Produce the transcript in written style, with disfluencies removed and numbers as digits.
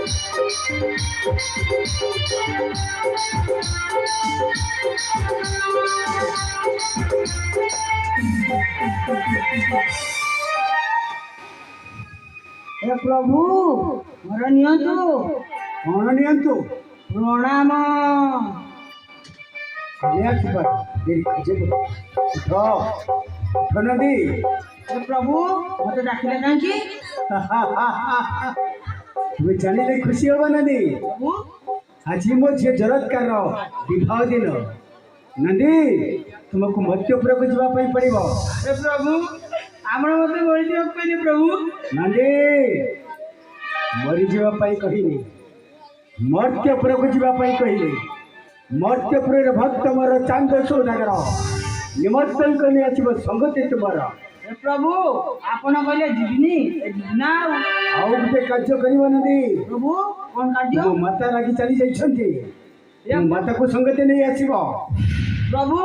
हे प्रभु मोर नियंतु कौन नियंतु प्रणाम। उठो उठ नदी हे प्रभु मत डाकिले कांकी तुम्हें जानिले खुशी होगा नदी प्रभु आज मो झे जरत्कार विवाह दिन नदी तुमको मत्यपुर को जावाई पड़ो। हे प्रभु आपण मते मरि दियो कहले प्रभु नदी मरी जावाई कहनी मर्त्यपुर को जावाई कहले मर्त्यपुर भक्त मोर चांद सौदागर निमंत्रण करने आसब संगति तुमर। हे प्रभु आपण कहले जिबिनी ना आउ गोटे कार्य कर नदी प्रभु कोन कार्य मो माता रागी चली जाइछन्ती माता को संगति नहीं आसीबो प्रभु